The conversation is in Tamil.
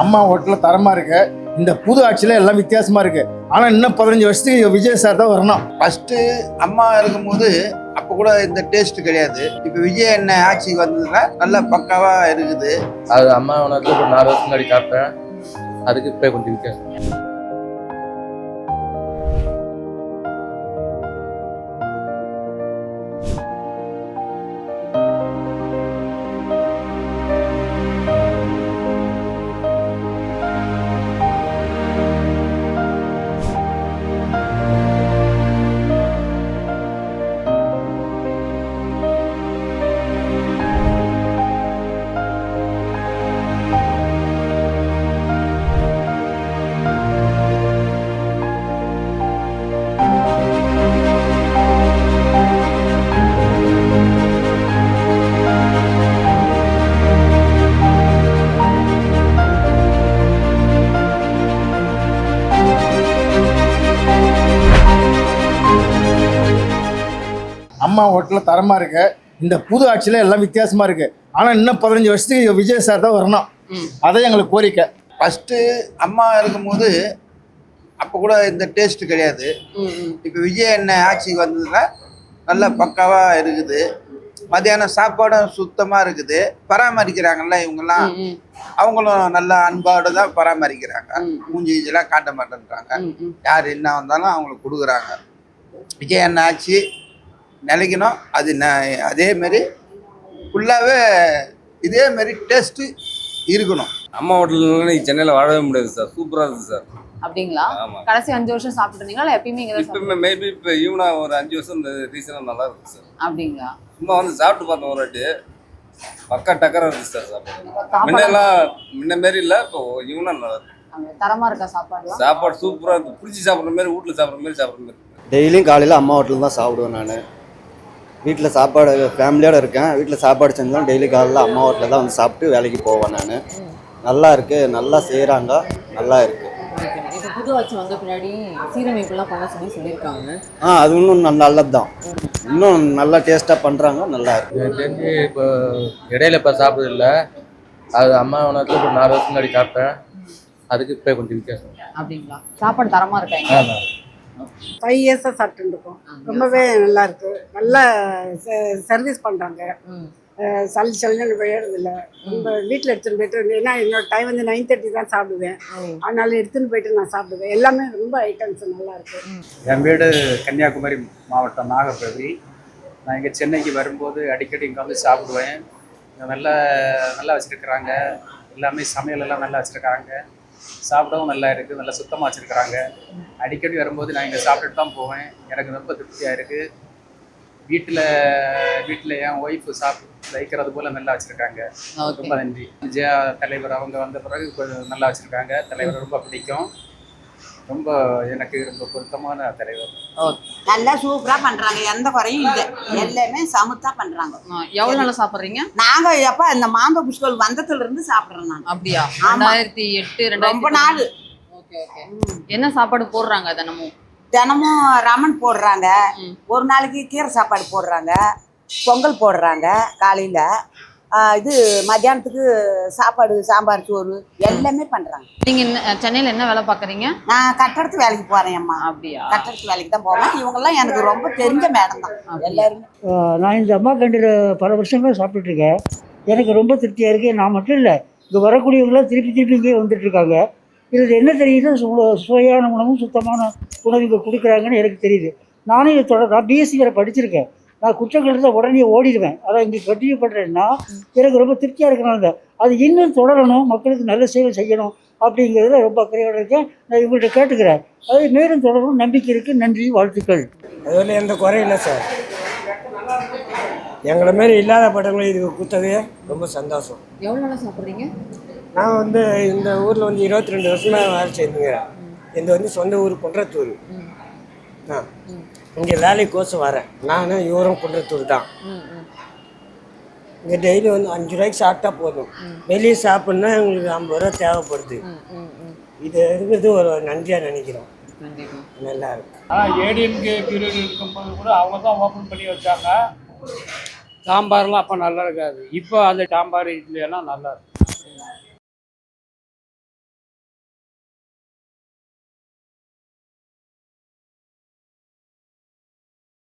அம்மா ஹோட்டலில் தரமாக இருக்கு. இந்த புது ஆட்சியில் எல்லாம் வித்தியாசமாக இருக்கு. ஆனால் இன்னும் 15 வருஷத்துக்கு விஜய் சார் தான் வரணும். ஃபர்ஸ்ட்டு அம்மா இருக்கும்போது அப்போ கூட இந்த டேஸ்ட் கிடையாது. இப்போ விஜய் என்ன ஆட்சிக்கு வந்ததுன்னா நல்லா பக்காவாக இருக்குது. அது அம்மா உனக்கு ஒரு 4 வருஷம் முன்னாடி காப்பேன். அதுக்கு இப்போ கொஞ்சம் வித்தியாசம். அம்மா ஹோட்டலில் தரமாக இருக்கு. இந்த புது ஆட்சியில் எல்லாம் வித்தியாசமாக இருக்கு. ஆனால் இன்னும் 15 வருஷத்துக்கு விஜய் சார் தான் வரணும். அதான் எங்களுக்கு கோரிக்கை. ஃபஸ்ட்டு அம்மா இருக்கும்போது அப்போ கூட இந்த டேஸ்ட் கிடையாது. இப்போ விஜய் என்ன ஆட்சிக்கு வந்ததுன்னா நல்லா பக்காவாக இருக்குது. மத்தியானம் சாப்பாடும் சுத்தமாக இருக்குது. பராமரிக்கிறாங்கல்ல இவங்கெல்லாம், அவங்களும் நல்லா அன்பாடு தான் பராமரிக்கிறாங்க. மூஞ்சி இதெல்லாம் காட்ட மாட்டேன்றாங்க. யார் என்ன வந்தாலும் அவங்களுக்கு கொடுக்குறாங்க. விஜய் என்ன ஆட்சி நினைக்கணும். அது அதேமாரி ஃபுல்லாகவே இதேமாரி டேஸ்ட்டு இருக்கணும். அம்மா ஹோட்டல் சென்னையில் வாழவே முடியாது சார். சூப்பராக இருக்குது சார். அப்படிங்களா? கடைசி 5 வருஷம் சாப்பிட்டு இருந்தீங்களா இல்லை எப்பயுமே இங்கே தான்? இப்போ மேபி இப்போ ஈவனா ஒரு 5 வருஷம் இந்த ரீசனாக நல்லா இருக்குது சார். அப்படிங்களா? சும்மா வந்து சாப்பிட்டு பார்த்தோம் ஒரு வாட்டி. பக்கா டக்கராக இருக்குது சார் சாப்பாடு. முன்ன மாரி இல்லை, இப்போ ஈவனா நல்லா இருக்குது. தரமாக இருக்கா சாப்பாடு? சாப்பாடு சூப்பராக இருக்குது. பிடிச்சி சாப்பிட்ற மாதிரி, வீட்டில் சாப்பிட்ற மாதிரி டெய்லியும் காலையில் அம்மா ஹோட்டல் தான் சாப்பிடுவேன். நான் வீட்டில் சாப்பாடு ஃபேமிலியோடு இருக்கேன். வீட்டில் சாப்பாடு செஞ்சாலும் டெய்லி காலையில் அம்மா ஹோட்டலில் தான் வந்து சாப்பிட்டு வேலைக்கு போவேன். நான் நல்லா இருக்குது, நல்லா செய்கிறாங்க, நல்லா இருக்குது. இப்போ புது ஆட்சி வந்த பின்னாடி சீரமைப்புலாம் பண்ண சொல்லியிருக்காங்க. அது இன்னும் நல்லது தான். இன்னும் நல்லா டேஸ்ட்டாக பண்ணுறாங்க, நல்லா இருக்குது. எனக்கு தெரிஞ்சு இப்போ இடையில இப்போ சாப்பிட்றதில்ல. அது அம்மா உனக்கு ஒரு 4 வருஷம் முன்னாடி காப்பேன். அதுக்கு இப்போ கொஞ்சம் வித்தியாசம். அப்படிங்களா? சாப்பாடு தரமாக இருக்காங்க. 5 இயர்ஸாக சாப்பிட்டு இருக்கோம். ரொம்பவே நல்லா இருக்கு. நல்லா சர்வீஸ் பண்ணுறாங்க. சல்லுன்னு விளையாடுறதில்ல. ரொம்ப வீட்டில் எடுத்துகிட்டு போயிட்டு, ஏன்னா என்னோட டைம் வந்து 9:30 தான் சாப்பிடுவேன். அதனால எடுத்துகிட்டு போயிட்டு நான் சாப்பிடுவேன். எல்லாமே ரொம்ப ஐட்டம்ஸ் நல்லா இருக்கு. என் வீடு கன்னியாகுமரி மாவட்டம் நாகர்கோவில். நான் இங்கே சென்னைக்கு வரும்போது அடிக்கடி இங்கே வந்து சாப்பிடுவேன். நல்லா நல்லா வச்சுருக்குறாங்க. எல்லாமே சமையலெல்லாம் நல்லா வச்சுருக்காங்க. சாப்பிடவும் நல்லா இருக்குது. நல்லா சுத்தமாக வச்சுருக்குறாங்க. அடிக்கடி வரும்போது நான் இங்கே சாப்பிட்டுட்டு தான் போவேன். எனக்கு ரொம்ப திருப்தியாக இருக்குது. வீட்டில் என் ஒய்ஃபு வைக்கிறது போல் நல்லா வச்சுருக்காங்க. ரொம்ப நன்றி. விஜயா தலைவர் அவங்க வந்த பிறகு கொஞ்சம் நல்லா வச்சுருக்காங்க. தலைவர் ரொம்ப பிடிக்கும். ரொம்ப எனக்கு ரொம்ப பொருத்தமான தலைவர். நல்லா சூப்பராக பண்ணுறாங்க. எந்த குறையும் இல்லை. எல்லாமே சமத்தாக பண்ணுறாங்க. எவ்வளோ நல்லா சாப்பிட்றீங்க? நாங்கள் எப்போ இந்த மாம்பழ புஷ்கல் வந்ததுலேருந்து சாப்பிட்றோம். நான் அப்படியா? 2008 ரொம்ப நாள். Okay okay. என்ன சாப்பாடு போடுறாங்க தினமும் ரமன் போடுறாங்க. ஒரு நாளைக்கு கீரை சாப்பாடு போடுறாங்க. பொங்கல் போடுறாங்க காலையில். இது மத்தியானத்துக்கு சாப்பாடு, சாம்பார், சோறு எல்லாமே பண்ணுறாங்க. நீங்கள் சென்னையில் என்ன வேலை பார்க்குறீங்க? நான் கட்டடத்து வேலைக்கு போகிறேன் அம்மா. அப்படியா? கட்டடத்து வேலைக்கு தான் போவேன். இவங்கெல்லாம் எனக்கு ரொம்ப தெரிஞ்ச மேடம் தான் எல்லாருமே. நான் இந்த அம்மா கேண்டீன் பல வருஷங்களாக சாப்பிட்டுட்ருக்கேன். எனக்கு ரொம்ப திருப்தியாக இருக்குது. நான் மட்டும் இல்லை, இங்கே வரக்கூடியவங்களாம் திருப்பி இங்கே வந்துட்டுருக்காங்க. இது என்ன தெரியுது, சுவையான உணவும் சுத்தமான உணவு இங்கே கொடுக்குறாங்கன்னு எனக்கு தெரியுது. நானும் இதை நான் பிஎஸ்சி வேறு படிச்சிருக்கேன். நான் குற்றங்கள் உடனே ஓடிடுவேன். அதை இங்கே கண்டினியூ பண்ணுறேன்னா எனக்கு ரொம்ப திருப்தியாக இருக்கிறனால அது இன்னும் தொடரணும், மக்களுக்கு நல்ல சேவை செய்யணும் அப்படிங்கிறதுல ரொம்ப அக்கறையோடு இருக்கேன். நான் இவங்கள்ட்ட கேட்டுக்கிறேன். அது மேலும் தொடரணும் நம்பிக்கை இருக்குது. நன்றி, வாழ்த்துக்கள். அதில் எந்த குறையும் இல்லை சார். எங்களை மாரி இல்லாத படங்களை இதுக்கு கொடுத்ததே ரொம்ப சந்தோஷம். எவ்வளோ நாளாக சாப்பிட்றீங்க? நான் வந்து இந்த ஊரில் வந்து 22 வருஷமாக வேலை செய்துங்கிறேன். இது வந்து சொந்த ஊர் குன்றத்தூர். இங்கே வேலைக்கோசம் வரேன். நானும் இவரும் குன்றத்தூர் தான். இங்கே டெய்லி வந்து 5 ரூபாய்க்கு சாப்பிட்டா போதும். வெளியே சாப்பிட்னா எங்களுக்கு 50 ரூபா தேவைப்படுது. இது இருக்கிறது ஒரு நன்றியாக நினைக்கிறோம். நல்லா இருக்கு. ஏடிஎம்கே பீரியட் இருக்கும்போது கூட அவங்க தான் ஓப்பன் பண்ணி வச்சாங்க. சாம்பார்லாம் அப்போ நல்லா இருக்காது. இப்போ அந்த சாம்பார் இட்லி எல்லாம் நல்லா இருக்கு.